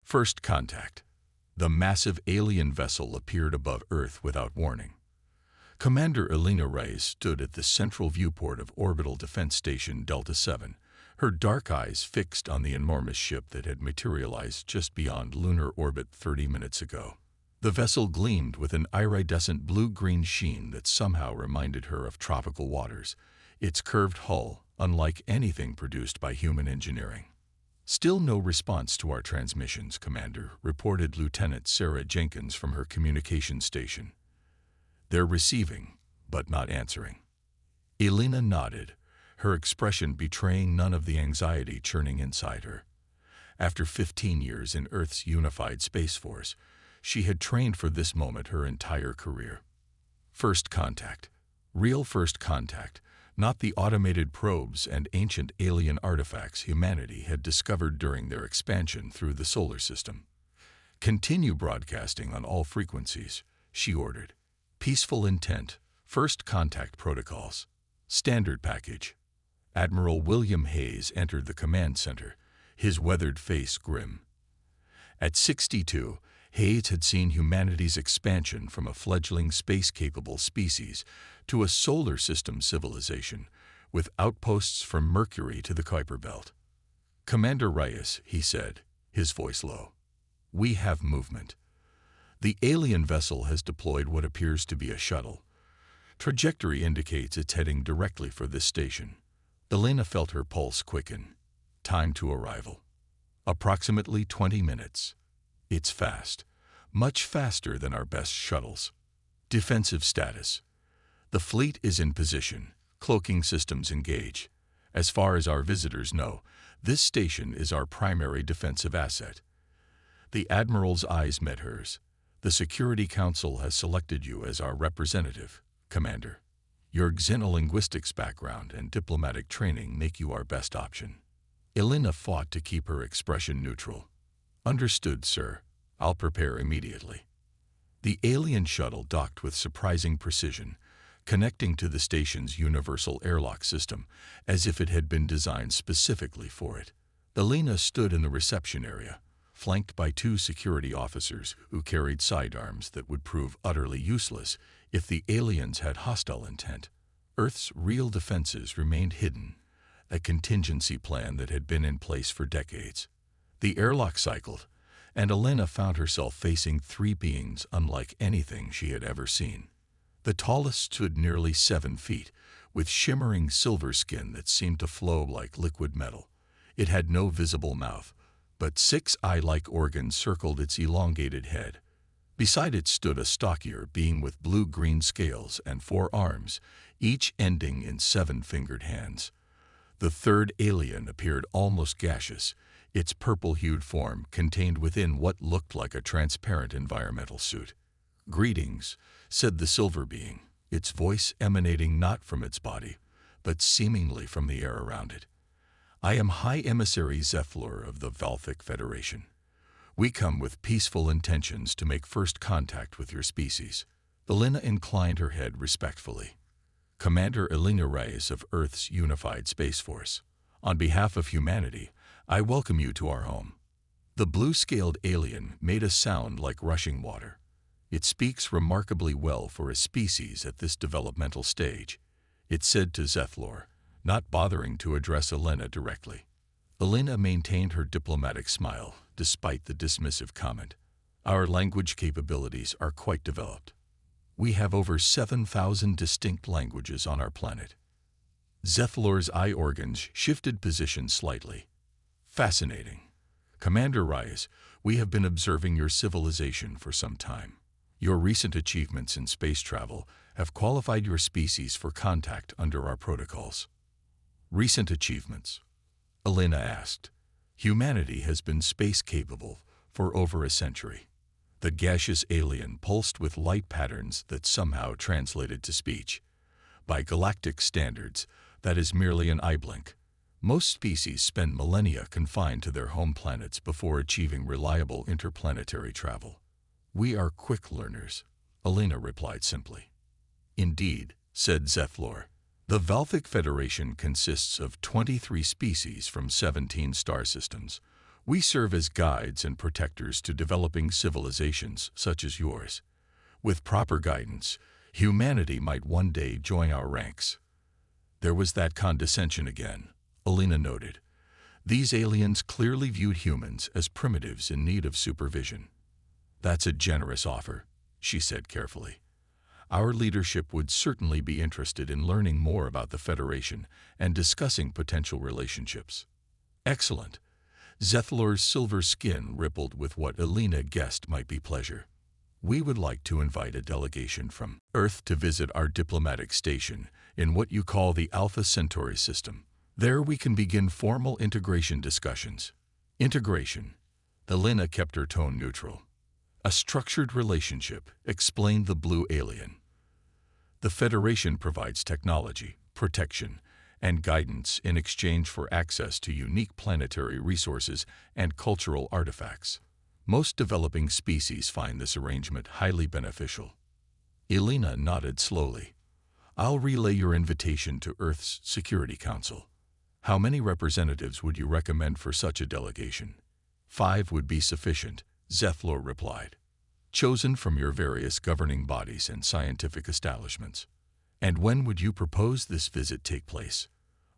First contact. The massive alien vessel appeared above Earth without warning. Commander Elena Reyes stood at the central viewport of Orbital Defense Station Delta 7, her dark eyes fixed on the enormous ship that had materialized just beyond lunar orbit 30 minutes ago. The vessel gleamed with an iridescent blue-green sheen that somehow reminded her of tropical waters, its curved hull unlike anything produced by human engineering. "Still no response to our transmissions, Commander," reported Lieutenant Sarah Jenkins from her communications station. "They're receiving, but not answering." Elena nodded, her expression betraying none of the anxiety churning inside her. After 15 years in Earth's unified Space Force, she had trained for this moment her entire career. First contact. Real first contact, not the automated probes and ancient alien artifacts humanity had discovered during their expansion through the solar system. "Continue broadcasting on all frequencies," she ordered. "Peaceful intent, first contact protocols. Standard package." Admiral William Hayes entered the command center, his weathered face grim. At 62, Hayes had seen humanity's expansion from a fledgling space-capable species to a solar system civilization, with outposts from Mercury to the Kuiper Belt. "Commander Reyes," he said, his voice low, "we have movement. The alien vessel has deployed what appears to be a shuttle. Trajectory indicates it's heading directly for this station." Elena felt her pulse quicken. Time to arrival. Approximately 20 minutes. It's fast. Much faster than our best shuttles. Defensive status. The fleet is in position. Cloaking systems engage. As far as our visitors know, this station is our primary defensive asset. The Admiral's eyes met hers. "The Security Council has selected you as our representative, Commander. Your xenolinguistics background and diplomatic training make you our best option." Elena fought to keep her expression neutral. "Understood, sir. I'll prepare immediately." The alien shuttle docked with surprising precision, connecting to the station's universal airlock system as if it had been designed specifically for it. Elena stood in the reception area, flanked by 2 security officers who carried sidearms that would prove utterly useless if the aliens had hostile intent. Earth's real defenses remained hidden, a contingency plan that had been in place for decades. The airlock cycled, and Elena found herself facing 3 beings unlike anything she had ever seen. The tallest stood nearly 7 feet, with shimmering silver skin that seemed to flow like liquid metal. It had no visible mouth, but 6 eye-like organs circled its elongated head. Beside it stood a stockier being with blue-green scales and 4 arms, each ending in 7-fingered hands. The third alien appeared almost gaseous, its purple-hued form contained within what looked like a transparent environmental suit. "Greetings," said the silver being, its voice emanating not from its body, but seemingly from the air around it. "I am High Emissary Zephlor of the Valthic Federation. We come with peaceful intentions to make first contact with your species." Elena inclined her head respectfully. "Commander Elena Reyes of Earth's Unified Space Force. On behalf of humanity, I welcome you to our home." The blue-scaled alien made a sound like rushing water. "It speaks remarkably well for a species at this developmental stage," it said to Zephlor, not bothering to address Elena directly. Elena maintained her diplomatic smile, despite the dismissive comment. "Our language capabilities are quite developed. We have over 7,000 distinct languages on our planet." Zephlor's eye organs shifted position slightly. "Fascinating. Commander Reyes, we have been observing your civilization for some time. Your recent achievements in space travel have qualified your species for contact under our protocols." "Recent achievements?" Elena asked. "Humanity has been space-capable for over a century." The gaseous alien pulsed with light patterns that somehow translated to speech. "By galactic standards, that is merely an eye blink. Most species spend millennia confined to their home planets before achieving reliable interplanetary travel. We are quick learners," Elena replied simply. "Indeed," said Zephlor. "The Valthic Federation consists of 23 species from 17 star systems, We serve as guides and protectors to developing civilizations such as yours. With proper guidance, humanity might one day join our ranks." There was that condescension again, Alina noted. These aliens clearly viewed humans as primitives in need of supervision. "That's a generous offer," she said carefully. "Our leadership would certainly be interested in learning more about the Federation and discussing potential relationships." "Excellent." Zethlor's silver skin rippled with what Alina guessed might be pleasure. "We would like to invite a delegation from Earth to visit our diplomatic station in what you call the Alpha Centauri system. There we can begin formal integration discussions." "Integration." Alina kept her tone neutral. "A structured relationship," explained the blue alien. "The Federation provides technology, protection, and guidance in exchange for access to unique planetary resources and cultural artifacts. Most developing species find this arrangement highly beneficial." Alina nodded slowly. "I'll relay your invitation to Earth's Security Council. How many representatives would you recommend for such a delegation?" "5 would be sufficient," Zethlor replied. "Chosen from your various governing bodies and scientific establishments." "And when would you propose this visit take place?"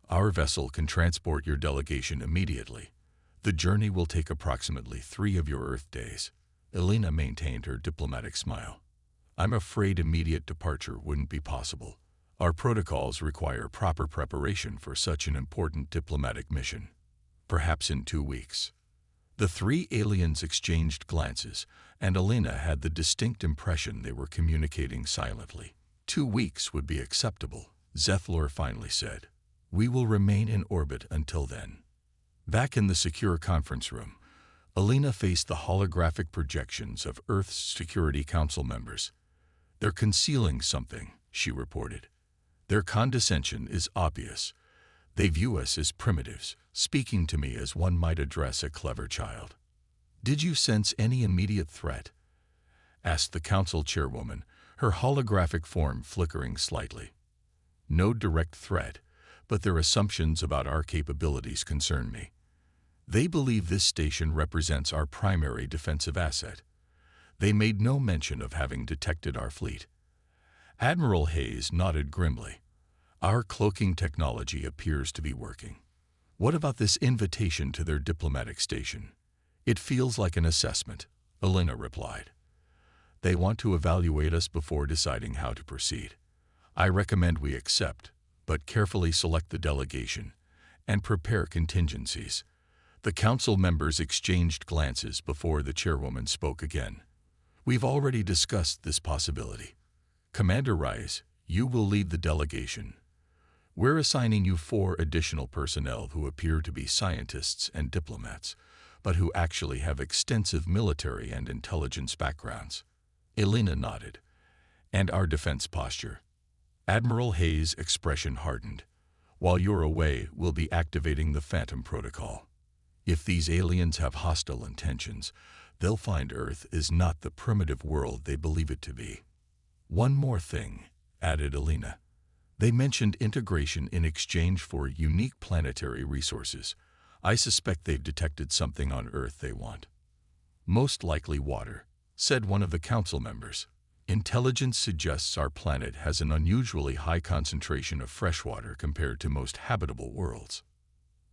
"Our vessel can transport your delegation immediately. The journey will take approximately 3 of your Earth days." Alina maintained her diplomatic smile. "I'm afraid immediate departure wouldn't be possible. Our protocols require proper preparation for such an important diplomatic mission. Perhaps in 2 weeks." The 3 aliens exchanged glances, and Alina had the distinct impression they were communicating silently. 2 weeks would be acceptable," Zethlor finally said. "We will remain in orbit until then." Back in the secure conference room, Alina faced the holographic projections of Earth's Security Council members. "They're concealing something," she reported. "Their condescension is obvious. They view us as primitives, speaking to me as one might address a clever child." "Did you sense any immediate threat?" asked the council chairwoman, her holographic form flickering slightly. "No direct threat, but their assumptions about our capabilities concern me. They believe this station represents our primary defensive asset. They made no mention of having detected our fleet." Admiral Hayes nodded grimly. "Our cloaking technology appears to be working." "What about this invitation to their diplomatic station?" "It feels like an assessment," Alina replied. "They want to evaluate us before deciding how to proceed. I recommend we accept, but carefully select the delegation and prepare contingencies." The council members exchanged glances before the chairwoman spoke again. "We've already discussed this possibility. Commander Rice, you will lead the delegation. We're assigning you 4 additional personnel who appear to be scientists and diplomats, but who actually have extensive military and intelligence backgrounds." Alina nodded. "And our defense posture." Admiral Hayes' expression hardened. "While you're away, we'll be activating the Phantom Protocol. If these aliens have hostile intentions, they'll find Earth is not the primitive world they believe it to be." "One more thing," added Alina. "They mentioned integration in exchange for unique planetary resources. I suspect they've detected something on Earth they want." "Most likely water," said one of the council members. "Intelligence suggests our planet has an unusually high concentration of fresh water compared to most habitable worlds."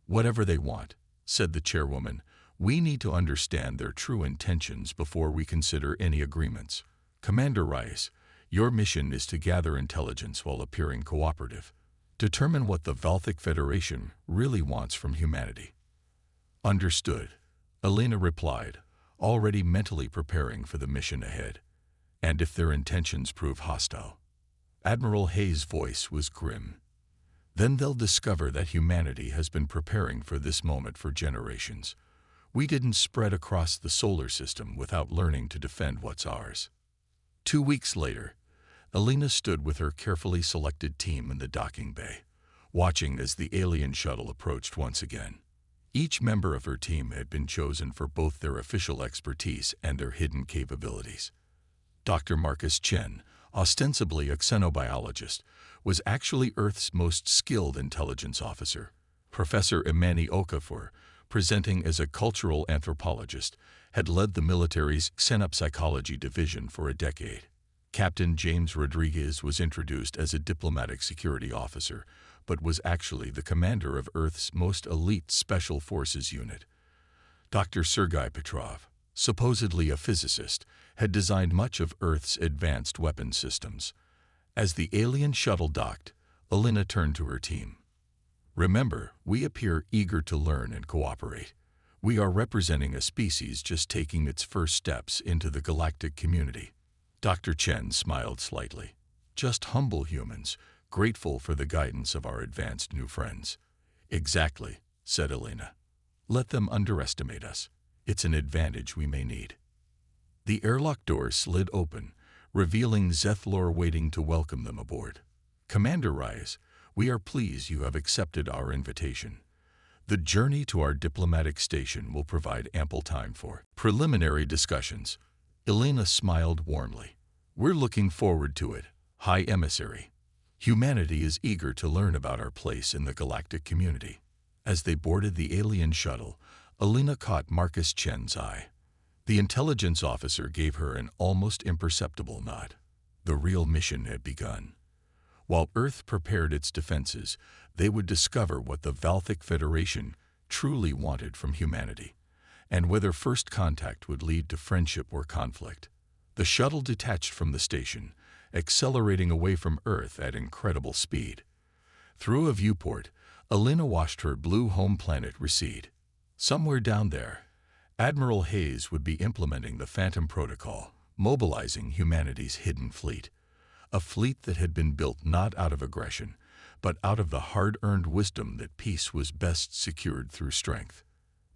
"Whatever they want," said the chairwoman, "we need to understand their true intentions before we consider any agreements. Commander Rice, your mission is to gather intelligence while appearing cooperative. Determine what the Valthic Federation really wants from humanity." "Understood," Alina replied, already mentally preparing for the mission ahead. "And if their intentions prove hostile?" Admiral Hayes' voice was grim. "Then they'll discover that humanity has been preparing for this moment for generations. We didn't spread across the solar system without learning to defend what's ours." 2 weeks later, Alina stood with her carefully selected team in the docking bay, watching as the alien shuttle approached once again. Each member of her team had been chosen for both their official expertise and their hidden capabilities. Dr. Marcus Chen, ostensibly a xenobiologist, was actually Earth's most skilled intelligence officer. Professor Imani Okafor, presenting as a cultural anthropologist, had led the military's xenopsychology division for a decade. Captain James Rodriguez was introduced as a diplomatic security officer, but was actually the commander of Earth's most elite Special Forces unit. Dr. Sergei Petrov, supposedly a physicist, had designed much of Earth's advanced weapons systems. As the alien shuttle docked, Alina turned to her team. "Remember, we appear eager to learn and cooperate. We are representing a species just taking its first steps into the galactic community." Dr. Chen smiled slightly. "Just humble humans, grateful for the guidance of our advanced new friends." "Exactly," said Alina. "Let them underestimate us. It's an advantage we may need." The airlock door slid open, revealing Zethlor waiting to welcome them aboard. "Commander Reyes, we are pleased you have accepted our invitation. The journey to our diplomatic station will provide ample time for preliminary discussions." Elena smiled warmly. "We're looking forward to it, High Emissary. Humanity is eager to learn about our place in the galactic community." As they boarded the alien shuttle, Alina caught Marcus Chen's eye. The intelligence officer gave her an almost imperceptible nod. The real mission had begun. While Earth prepared its defenses, they would discover what the Valthic Federation truly wanted from humanity, and whether first contact would lead to friendship or conflict. The shuttle detached from the station, accelerating away from Earth at incredible speed. Through a viewport, Alina watched her blue home planet recede. Somewhere down there, Admiral Hayes would be implementing the Phantom Protocol, mobilizing humanity's hidden fleet. A fleet that had been built not out of aggression, but out of the hard-earned wisdom that peace was best secured through strength.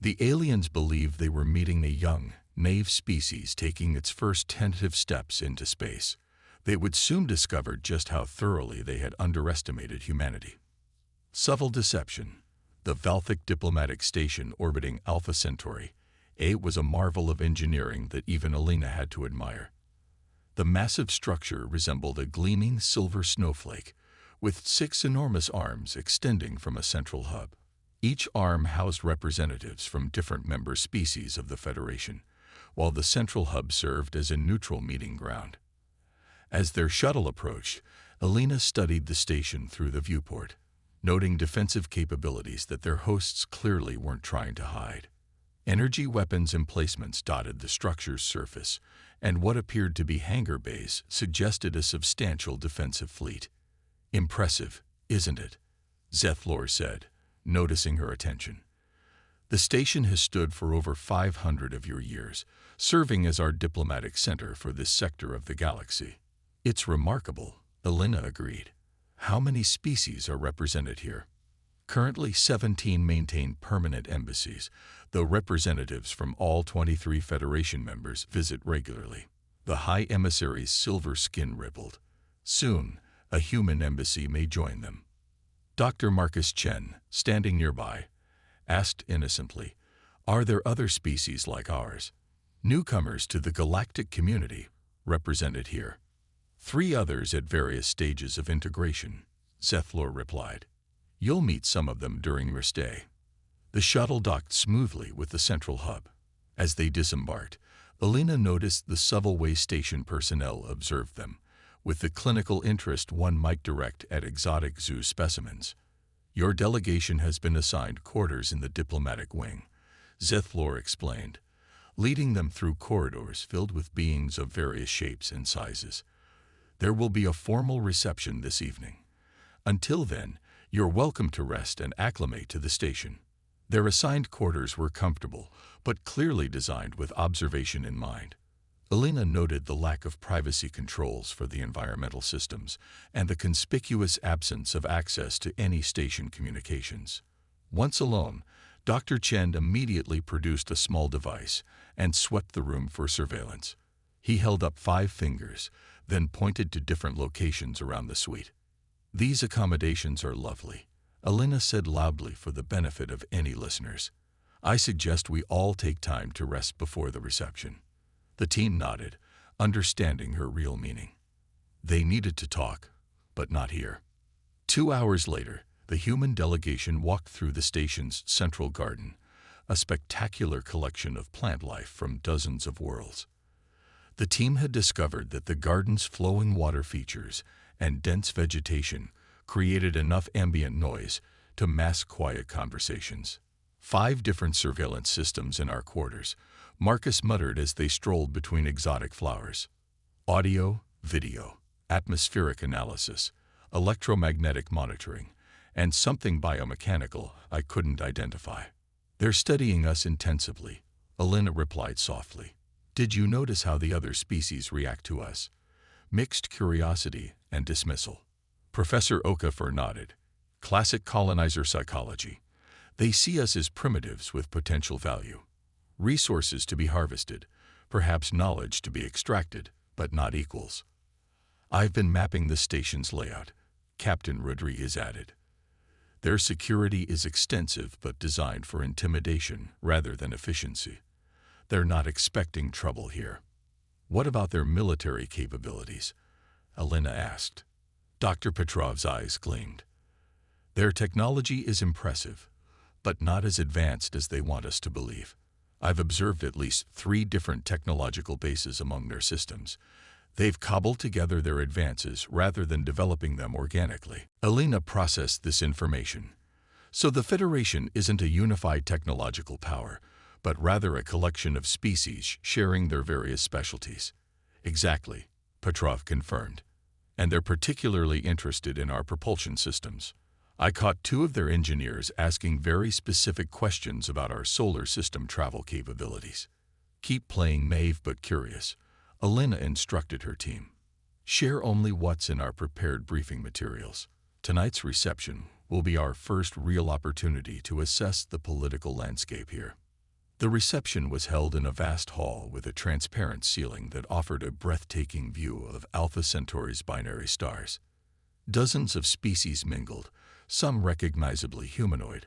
The aliens believed they were meeting a young, naive species taking its first tentative steps into space. They would soon discover just how thoroughly they had underestimated humanity. Subtle deception. The Valthic diplomatic station orbiting Alpha Centauri A was a marvel of engineering that even Alina had to admire. The massive structure resembled a gleaming silver snowflake, with 6 enormous arms extending from a central hub. Each arm housed representatives from different member species of the Federation, while the central hub served as a neutral meeting ground. As their shuttle approached, Alina studied the station through the viewport, noting defensive capabilities that their hosts clearly weren't trying to hide. Energy weapons emplacements dotted the structure's surface, and what appeared to be hangar bays suggested a substantial defensive fleet. "Impressive, isn't it?" Zethlor said, noticing her attention. "The station has stood for over 500 of your years, serving as our diplomatic center for this sector of the galaxy." "It's remarkable," Alina agreed. "How many species are represented here?" "Currently 17 maintain permanent embassies, though representatives from all 23 Federation members visit regularly." The High Emissary's silver skin rippled. "Soon, a human embassy may join them." Dr. Marcus Chen, standing nearby, asked innocently, "Are there other species like ours?" "Newcomers to the galactic community, represented here. 3 others at various stages of integration," Zethlor replied. "You'll meet some of them during your stay." The shuttle docked smoothly with the central hub. As they disembarked, Alina noticed the subway station personnel observed them, with the clinical interest one might direct at exotic zoo specimens. "Your delegation has been assigned quarters in the diplomatic wing," Zethlor explained, leading them through corridors filled with beings of various shapes and sizes. "There will be a formal reception this evening. Until then, you're welcome to rest and acclimate to the station." Their assigned quarters were comfortable, but clearly designed with observation in mind. Alina noted the lack of privacy controls for the environmental systems and the conspicuous absence of access to any station communications. Once alone, Dr. Chen immediately produced a small device and swept the room for surveillance. He held up 5 fingers, then pointed to different locations around the suite. "These accommodations are lovely," Alina said loudly for the benefit of any listeners. "I suggest we all take time to rest before the reception." The team nodded, understanding her real meaning. They needed to talk, but not here. 2 hours later, the human delegation walked through the station's central garden, a spectacular collection of plant life from dozens of worlds. The team had discovered that the garden's flowing water features and dense vegetation created enough ambient noise to mask quiet conversations. 5 different surveillance systems in our quarters, Marcus muttered as they strolled between exotic flowers. Audio, video, atmospheric analysis, electromagnetic monitoring, and something biomechanical I couldn't identify. They're studying us intensively, Elena replied softly. Did you notice how the other species react to us? Mixed curiosity and dismissal. Professor Okafor nodded. Classic colonizer psychology. They see us as primitives with potential value. Resources to be harvested, perhaps knowledge to be extracted, but not equals. I've been mapping the station's layout, Captain Rodriguez added. Their security is extensive but designed for intimidation rather than efficiency. They're not expecting trouble here. What about their military capabilities? Elena asked. Dr. Petrov's eyes gleamed. Their technology is impressive, but not as advanced as they want us to believe. I've observed at least 3 different technological bases among their systems. They've cobbled together their advances rather than developing them organically. Elena processed this information. So the Federation isn't a unified technological power, but rather a collection of species sharing their various specialties. Exactly, Petrov confirmed. And they're particularly interested in our propulsion systems. I caught 2 of their engineers asking very specific questions about our solar system travel capabilities. Keep playing naive but curious, Elena instructed her team. Share only what's in our prepared briefing materials. Tonight's reception will be our first real opportunity to assess the political landscape here. The reception was held in a vast hall with a transparent ceiling that offered a breathtaking view of Alpha Centauri's binary stars. Dozens of species mingled, some recognizably humanoid,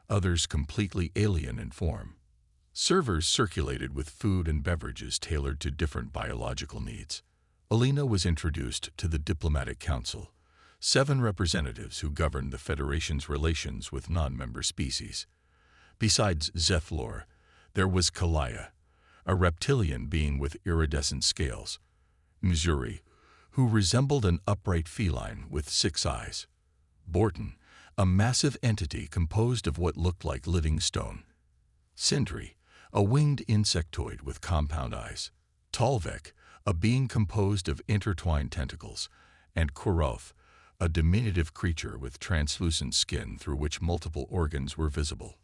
others completely alien in form. Servers circulated with food and beverages tailored to different biological needs. Elena was introduced to the Diplomatic Council, 7 representatives who governed the Federation's relations with non-member species. Besides Zethlor, there was Kalaya, a reptilian being with iridescent scales, Missouri, who resembled an upright feline with 6 eyes, Borton, a massive entity composed of what looked like living stone, Sindri, a winged insectoid with compound eyes, Talvek, a being composed of intertwined tentacles, and Kurov, a diminutive creature with translucent skin through which multiple organs were visible.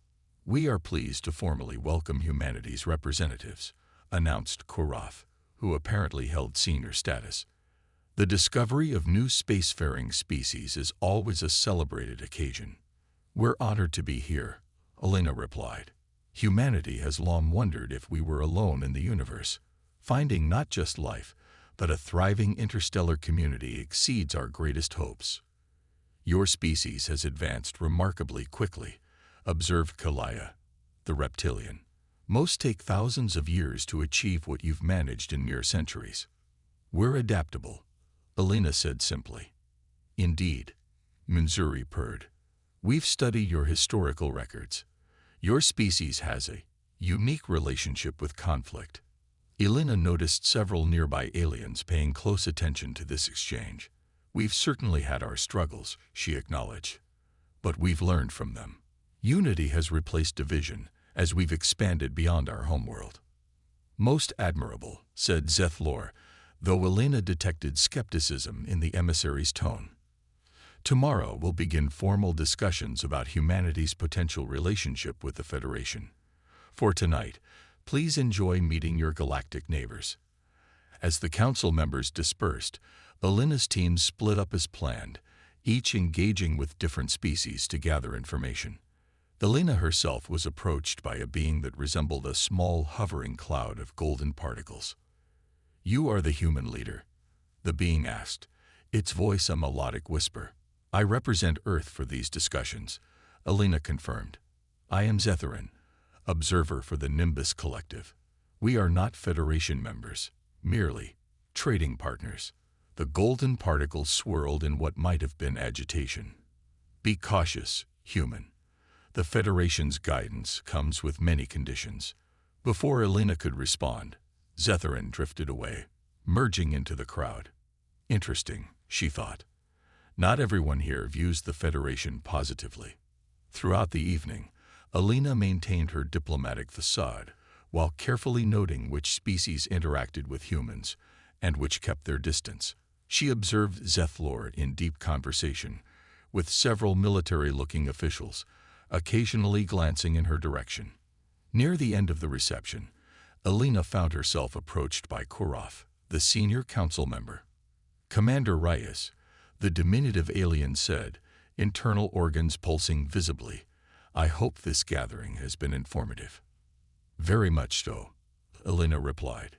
We are pleased to formally welcome humanity's representatives, announced Kurov, who apparently held senior status. The discovery of new spacefaring species is always a celebrated occasion. We're honored to be here, Elena replied. Humanity has long wondered if we were alone in the universe. Finding not just life, but a thriving interstellar community exceeds our greatest hopes. Your species has advanced remarkably quickly, observed Kalaya, the reptilian. Most take thousands of years to achieve what you've managed in mere centuries. We're adaptable, Elena said simply. Indeed, Missouri purred. We've studied your historical records. Your species has a unique relationship with conflict. Elena noticed several nearby aliens paying close attention to this exchange. We've certainly had our struggles, she acknowledged, but we've learned from them. Unity has replaced division as we've expanded beyond our homeworld. Most admirable, said Zethlor, though Elena detected skepticism in the emissary's tone. Tomorrow we'll begin formal discussions about humanity's potential relationship with the Federation. For tonight, please enjoy meeting your galactic neighbors. As the council members dispersed, Elena's team split up as planned, each engaging with different species to gather information. Elena herself was approached by a being that resembled a small hovering cloud of golden particles. You are the human leader, the being asked, its voice a melodic whisper. I represent Earth for these discussions, Elena confirmed. I am Zetherin, observer for the Nimbus Collective. We are not Federation members, merely trading partners. The golden particles swirled in what might have been agitation. Be cautious, human. The Federation's guidance comes with many conditions. Before Elena could respond, Zetherin drifted away, merging into the crowd. Interesting, she thought. Not everyone here views the Federation positively. Throughout the evening, Elena maintained her diplomatic facade, while carefully noting which species interacted with humans and which kept their distance. She observed Zethlor in deep conversation with several military-looking officials, occasionally glancing in her direction. Near the end of the reception, Elena found herself approached by Koroth, the senior council member. "Commander Reyes," the diminutive alien said, internal organs pulsing visibly, "I hope this gathering has been informative." "Very much so," Elena replied.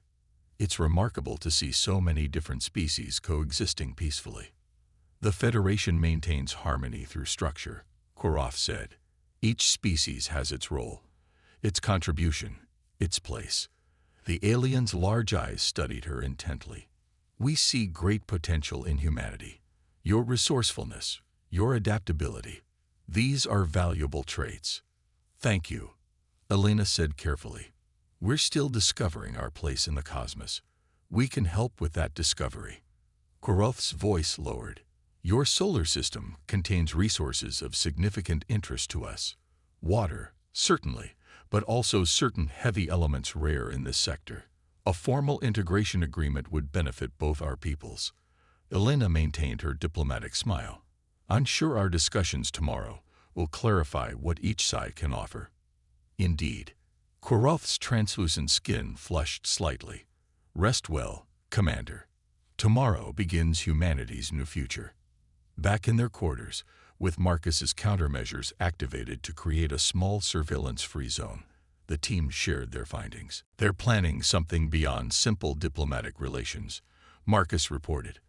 "It's remarkable to see so many different species coexisting peacefully." "The Federation maintains harmony through structure," Koroth said. "Each species has its role, its contribution, its place." The alien's large eyes studied her intently. "We see great potential in humanity. Your resourcefulness, your adaptability, these are valuable traits." "Thank you," Elena said carefully. "We're still discovering our place in the cosmos. We can help with that discovery." Koroth's voice lowered. "Your solar system contains resources of significant interest to us. Water, certainly, but also certain heavy elements rare in this sector. A formal integration agreement would benefit both our peoples." Elena maintained her diplomatic smile. "I'm sure our discussions tomorrow will clarify what each side can offer." "Indeed." Koroth's translucent skin flushed slightly. "Rest well, Commander. Tomorrow begins humanity's new future." Back in their quarters, with Marcus's countermeasures activated to create a small surveillance-free zone, the team shared their findings. "They're planning something beyond simple diplomatic relations," Marcus reported.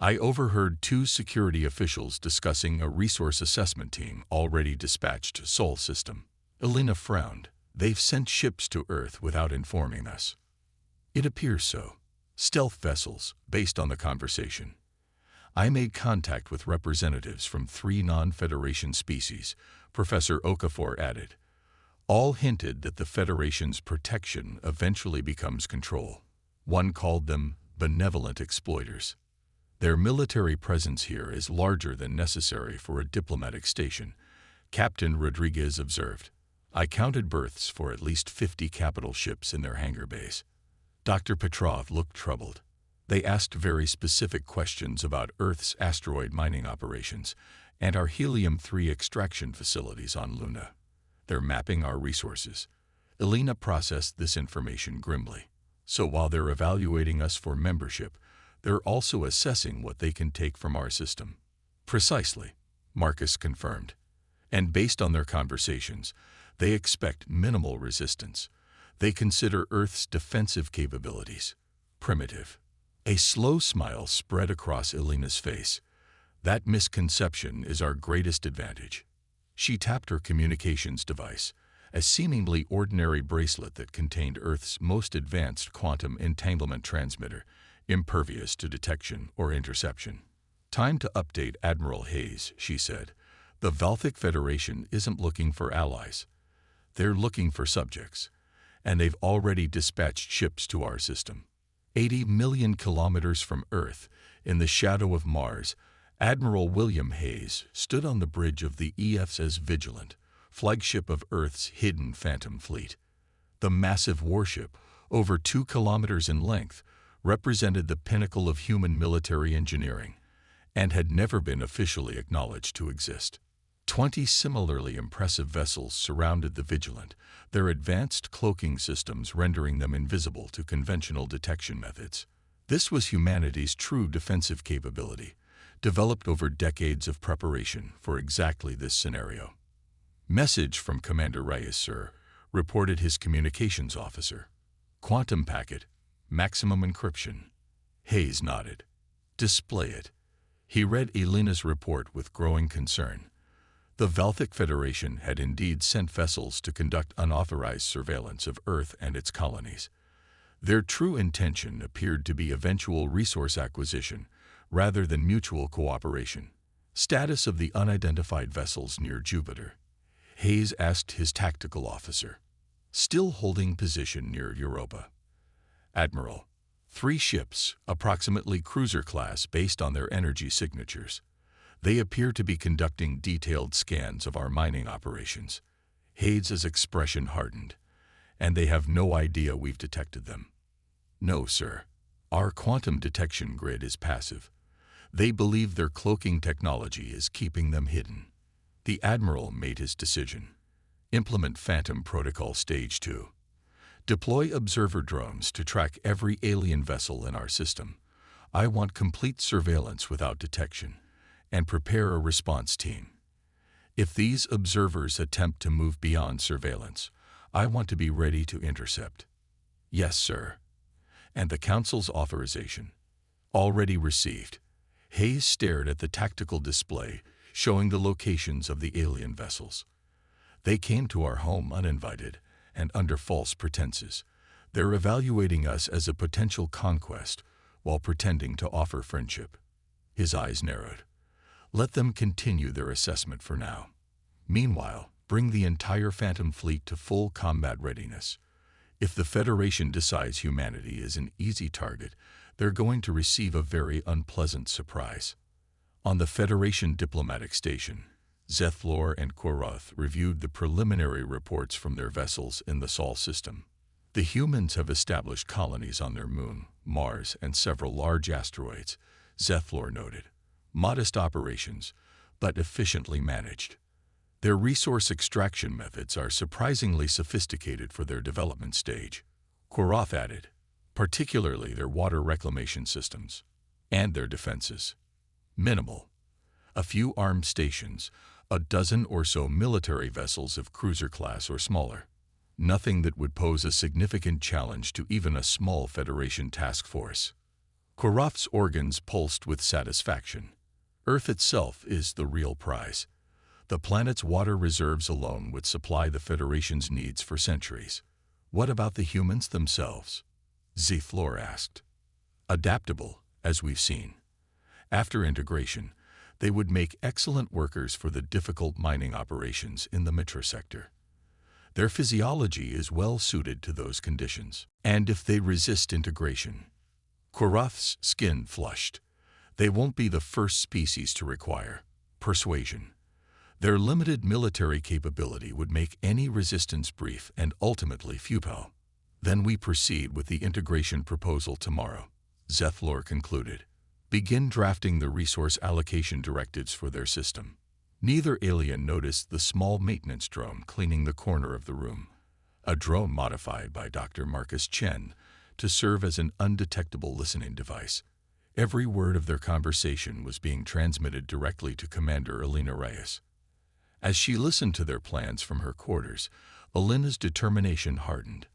"I overheard 2 security officials discussing a resource assessment team already dispatched to Sol System." Elena frowned. "They've sent ships to Earth without informing us." "It appears so. Stealth vessels, based on the conversation. I made contact with representatives from 3 non-Federation species," Professor Okafor added. "All hinted that the Federation's protection eventually becomes control. One called them benevolent exploiters. Their military presence here is larger than necessary for a diplomatic station," Captain Rodriguez observed. "I counted berths for at least 50 capital ships in their hangar bays." Dr. Petrov looked troubled. "They asked very specific questions about Earth's asteroid mining operations and our helium-3 extraction facilities on Luna. They're mapping our resources." Elena processed this information grimly. "So while they're evaluating us for membership, they're also assessing what they can take from our system." "Precisely," Marcus confirmed. "And based on their conversations, they expect minimal resistance. They consider Earth's defensive capabilities primitive." A slow smile spread across Elena's face. "That misconception is our greatest advantage." She tapped her communications device, a seemingly ordinary bracelet that contained Earth's most advanced quantum entanglement transmitter, impervious to detection or interception. "Time to update Admiral Hayes," she said. "The Valthic Federation isn't looking for allies. They're looking for subjects, and they've already dispatched ships to our system." 80 million kilometers from Earth, in the shadow of Mars, Admiral William Hayes stood on the bridge of the EFS's Vigilant, flagship of Earth's hidden Phantom Fleet. The massive warship, over 2 kilometers in length, represented the pinnacle of human military engineering, and had never been officially acknowledged to exist. 20 similarly impressive vessels surrounded the Vigilant, their advanced cloaking systems rendering them invisible to conventional detection methods. This was humanity's true defensive capability, developed over decades of preparation for exactly this scenario. "Message from Commander Reyes, sir," reported his communications officer. "Quantum packet, maximum encryption." Hayes nodded. "Display it." He read Elena's report with growing concern. The Valthic Federation had indeed sent vessels to conduct unauthorized surveillance of Earth and its colonies. Their true intention appeared to be eventual resource acquisition rather than mutual cooperation. Status of the unidentified vessels near Jupiter. Hayes asked his tactical officer, still holding position near Europa. Admiral, 3 ships, approximately cruiser class based on their energy signatures. They appear to be conducting detailed scans of our mining operations. Hayes' expression hardened, and they have no idea we've detected them. No, sir. Our quantum detection grid is passive. They believe their cloaking technology is keeping them hidden. The Admiral made his decision. Implement Phantom Protocol Stage 2. Deploy observer drones to track every alien vessel in our system. I want complete surveillance without detection, and prepare a response team. If these observers attempt to move beyond surveillance, I want to be ready to intercept. Yes, sir. And the Council's authorization. Already received. Hayes stared at the tactical display showing the locations of the alien vessels. They came to our home uninvited and under false pretenses. They're evaluating us as a potential conquest while pretending to offer friendship. His eyes narrowed. Let them continue their assessment for now. Meanwhile, bring the entire Phantom fleet to full combat readiness. If the Federation decides humanity is an easy target, they're going to receive a very unpleasant surprise. On the Federation diplomatic station, Zeth'Lor and Koroth reviewed the preliminary reports from their vessels in the Sol system. The humans have established colonies on their moon, Mars, and several large asteroids, Zeth'Lor noted. Modest operations, but efficiently managed. Their resource extraction methods are surprisingly sophisticated for their development stage, Koroth added, particularly their water reclamation systems and their defenses. Minimal. A few armed stations, a dozen or so military vessels of cruiser class or smaller. Nothing that would pose a significant challenge to even a small Federation task force. Koroth's organs pulsed with satisfaction. Earth itself is the real prize. The planet's water reserves alone would supply the Federation's needs for centuries. What about the humans themselves? Zeth'Lor asked. Adaptable, as we've seen. After integration, they would make excellent workers for the difficult mining operations in the Mitra sector. Their physiology is well suited to those conditions. And if they resist integration, Koroth's skin flushed. They won't be the first species to require persuasion. Their limited military capability would make any resistance brief and ultimately futile. Then we proceed with the integration proposal tomorrow, Zeth'Lor concluded. Begin drafting the resource allocation directives for their system. Neither alien noticed the small maintenance drone cleaning the corner of the room, a drone modified by Dr. Marcus Chen to serve as an undetectable listening device. Every word of their conversation was being transmitted directly to Commander Alina Reyes. As she listened to their plans from her quarters, Alina's determination hardened.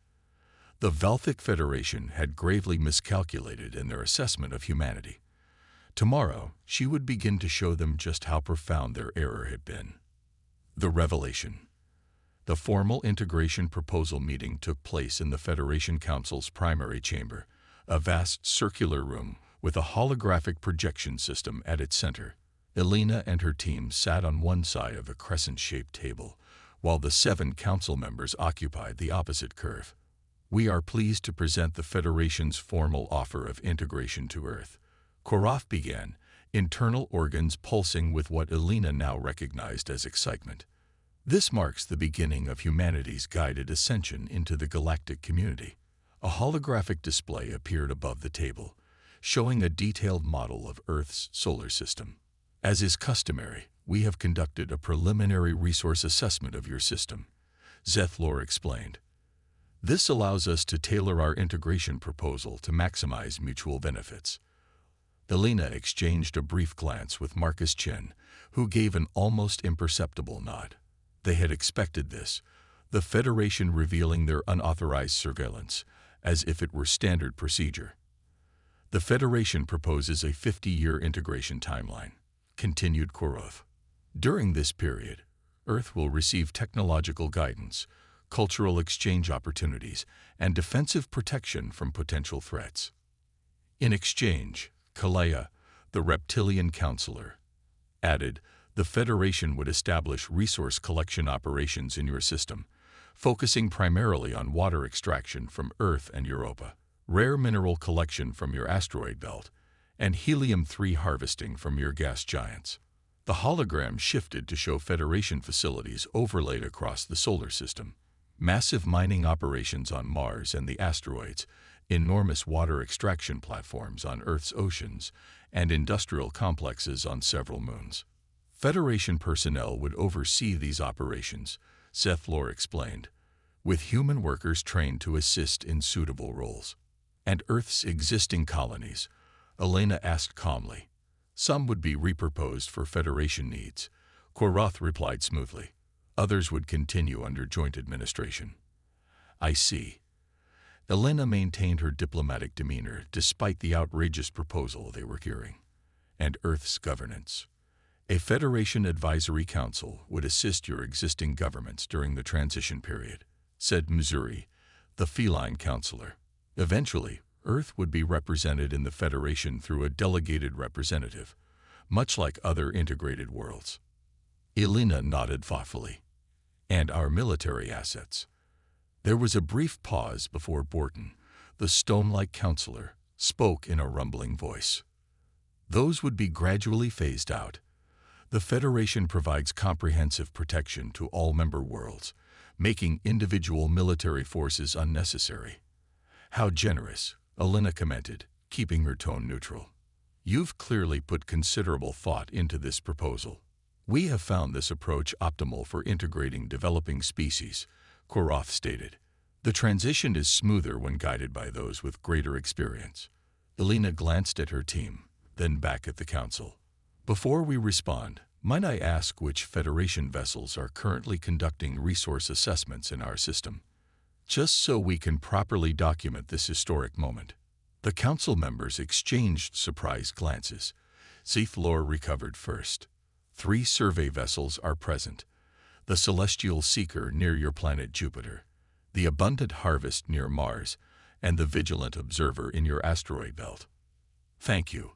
The Valthic Federation had gravely miscalculated in their assessment of humanity. Tomorrow, she would begin to show them just how profound their error had been. The revelation. The formal integration proposal meeting took place in the Federation Council's primary chamber, a vast circular room with a holographic projection system at its center. Alina and her team sat on one side of a crescent-shaped table, while the 7 council members occupied the opposite curve. We are pleased to present the Federation's formal offer of integration to Earth. Koroth began, internal organs pulsing with what Alina now recognized as excitement. This marks the beginning of humanity's guided ascension into the galactic community. A holographic display appeared above the table, showing a detailed model of Earth's solar system. As is customary, we have conducted a preliminary resource assessment of your system, Zeth'Lor explained. This allows us to tailor our integration proposal to maximize mutual benefits. Alina exchanged a brief glance with Marcus Chen, who gave an almost imperceptible nod. They had expected this, the Federation revealing their unauthorized surveillance, as if it were standard procedure. The Federation proposes a 50-year integration timeline, continued Koroth. During this period, Earth will receive technological guidance, cultural exchange opportunities, and defensive protection from potential threats. In exchange, Kalea, the reptilian counselor, added, The Federation would establish resource collection operations in your system, focusing primarily on water extraction from Earth and Europa, rare mineral collection from your asteroid belt, and helium-3 harvesting from your gas giants. The hologram shifted to show Federation facilities overlaid across the solar system. Massive mining operations on Mars and the asteroids, enormous water extraction platforms on Earth's oceans, and industrial complexes on several moons. Federation personnel would oversee these operations, Seth Lore explained, with human workers trained to assist in suitable roles. And Earth's existing colonies, Elena asked calmly. Some would be repurposed for Federation needs, Quorroth replied smoothly. Others would continue under joint administration. I see. Elena maintained her diplomatic demeanor despite the outrageous proposal they were hearing. And Earth's governance. A Federation Advisory Council would assist your existing governments during the transition period, said Missouri, the feline counselor. Eventually, Earth would be represented in the Federation through a delegated representative, much like other integrated worlds. Elena nodded thoughtfully. And our military assets. There was a brief pause before Borton, the stone-like counselor, spoke in a rumbling voice. Those would be gradually phased out. The Federation provides comprehensive protection to all member worlds, making individual military forces unnecessary. How generous, Elena commented, keeping her tone neutral. You've clearly put considerable thought into this proposal. We have found this approach optimal for integrating developing species, Quorroth stated. The transition is smoother when guided by those with greater experience. Elena glanced at her team, then back at the council. Before we respond, might I ask which Federation vessels are currently conducting resource assessments in our system? Just so we can properly document this historic moment. The council members exchanged surprised glances. Seth Lore recovered first. 3 survey vessels are present. The Celestial Seeker near your planet Jupiter, the Abundant Harvest near Mars, and the Vigilant Observer in your asteroid belt. Thank you,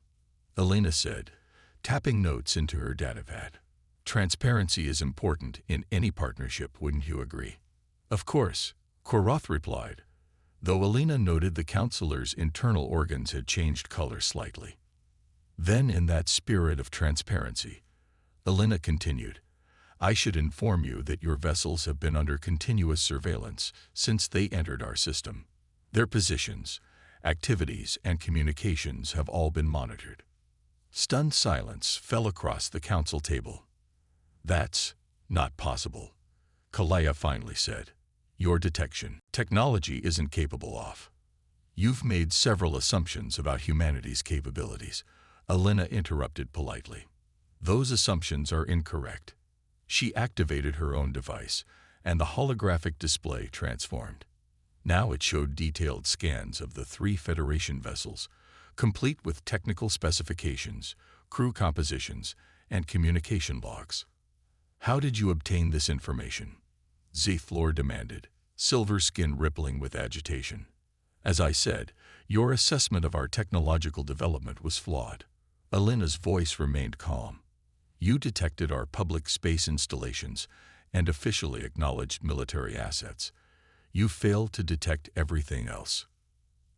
Elena said, tapping notes into her datapad. Transparency is important in any partnership, wouldn't you agree? Of course, Quorroth replied, though Elena noted the counselor's internal organs had changed color slightly. Then, in that spirit of transparency, Elena continued, I should inform you that your vessels have been under continuous surveillance since they entered our system. Their positions, activities, and communications have all been monitored. Stunned silence fell across the council table. That's not possible, Kalaya finally said. Your detection technology isn't capable of. You've made several assumptions about humanity's capabilities, Elena interrupted politely. Those assumptions are incorrect. She activated her own device, and the holographic display transformed. Now it showed detailed scans of the 3 Federation vessels, complete with technical specifications, crew compositions, and communication logs. How did you obtain this information? Seth Lore demanded, silver skin rippling with agitation. As I said, your assessment of our technological development was flawed. Elena's voice remained calm. You detected our public space installations and officially acknowledged military assets. You failed to detect everything else.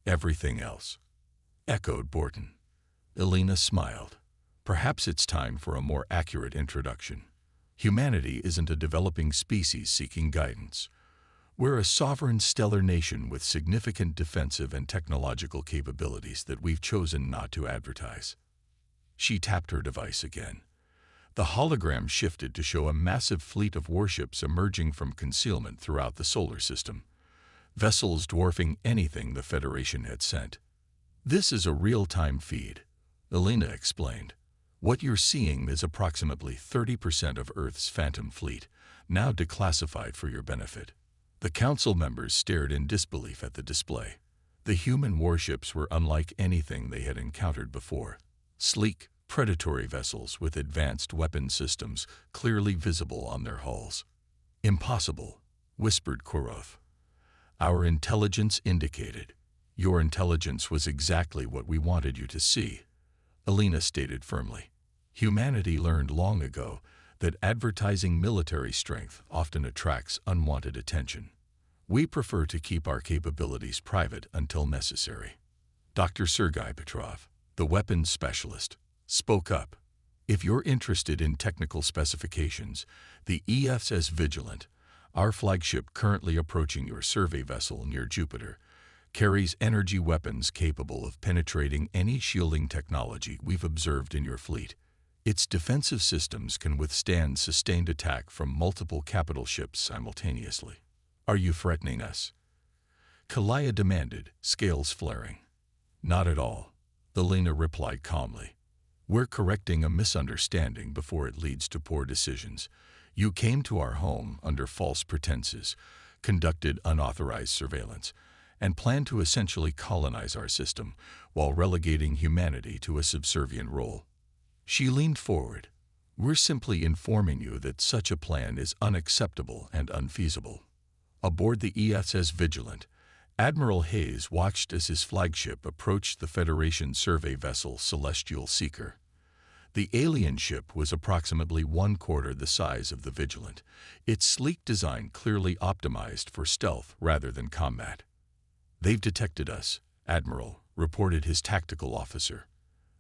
Everything else, echoed Borton. Elena smiled. Perhaps it's time for a more accurate introduction. Humanity isn't a developing species seeking guidance. We're a sovereign stellar nation with significant defensive and technological capabilities that we've chosen not to advertise. She tapped her device again. The hologram shifted to show a massive fleet of warships emerging from concealment throughout the solar system, vessels dwarfing anything the Federation had sent. This is a real-time feed, Elena explained. What you're seeing is approximately 30% of Earth's Phantom Fleet, now declassified for your benefit. The council members stared in disbelief at the display. The human warships were unlike anything they had encountered before. Sleek, predatory vessels with advanced weapon systems clearly visible on their hulls. Impossible, whispered Quorroth. Our intelligence indicated. Your intelligence was exactly what we wanted you to see, Elena stated firmly. Humanity learned long ago that advertising military strength often attracts unwanted attention. We prefer to keep our capabilities private until necessary. Dr. Sergei Petrov, the weapons specialist, spoke up. If you're interested in technical specifications, the ESS Vigilant, our flagship currently approaching your survey vessel near Jupiter, carries energy weapons capable of penetrating any shielding technology we've observed in your fleet. Its defensive systems can withstand sustained attack from multiple capital ships simultaneously. Are you threatening us? Kalaya demanded, scales flaring. Not at all, Elena replied calmly. We're correcting a misunderstanding before it leads to poor decisions. You came to our home under false pretenses, conducted unauthorized surveillance, and planned to essentially colonize our system while relegating humanity to a subservient role. She leaned forward. We're simply informing you that such a plan is unacceptable and unfeasible. Aboard the ESS Vigilant, Admiral Hayes watched as his flagship approached the Federation survey vessel Celestial Seeker. The alien ship was approximately 1/4 the size of the Vigilant, its sleek design clearly optimized for stealth rather than combat. They've detected us, Admiral, reported his tactical officer.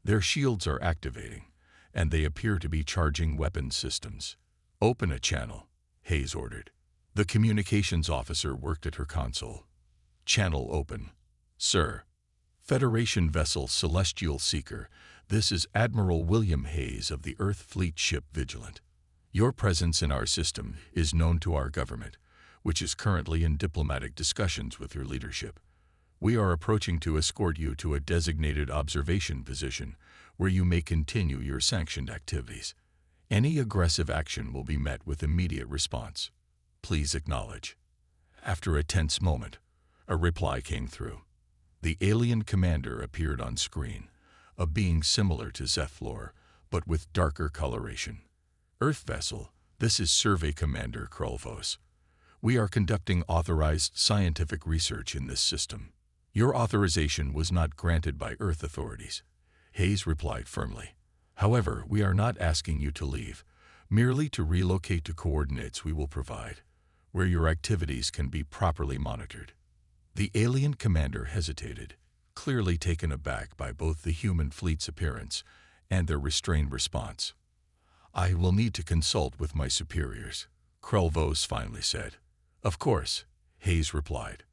Their shields are activating, and they appear to be charging weapons systems. Open a channel, Hayes ordered. The communications officer worked at her console. Channel open. Sir. Federation vessel Celestial Seeker, this is Admiral William Hayes of the Earth Fleet ship Vigilant. Your presence in our system is known to our government, which is currently in diplomatic discussions with your leadership. We are approaching to escort you to a designated observation position where you may continue your sanctioned activities. Any aggressive action will be met with immediate response. Please acknowledge. After a tense moment, a reply came through. The alien commander appeared on screen, a being similar to Zephlor, but with darker coloration. Earth vessel, this is Survey Commander Krolvos. We are conducting authorized scientific research in this system. Your authorization was not granted by Earth authorities, Hayes replied firmly. However, we are not asking you to leave, merely to relocate to coordinates we will provide, where your activities can be properly monitored. The alien commander hesitated, clearly taken aback by both the human fleet's appearance and their restrained response. I will need to consult with my superiors, Krolvos finally said. Of course, Hayes replied.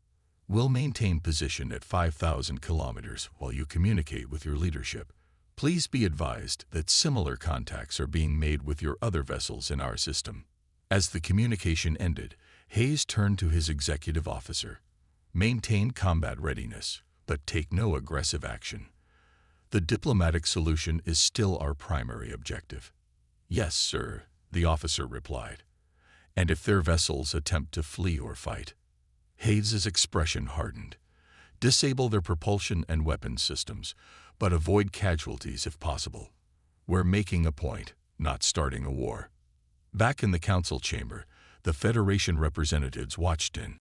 We'll maintain position at 5,000 kilometers while you communicate with your leadership. Please be advised that similar contacts are being made with your other vessels in our system. As the communication ended, Hayes turned to his executive officer. Maintain combat readiness, but take no aggressive action. The diplomatic solution is still our primary objective. Yes, sir, the officer replied. And if their vessels attempt to flee or fight, Hayes' expression hardened. Disable their propulsion and weapons systems, but avoid casualties if possible. We're making a point, not starting a war. Back in the council chamber, the Federation representatives watched in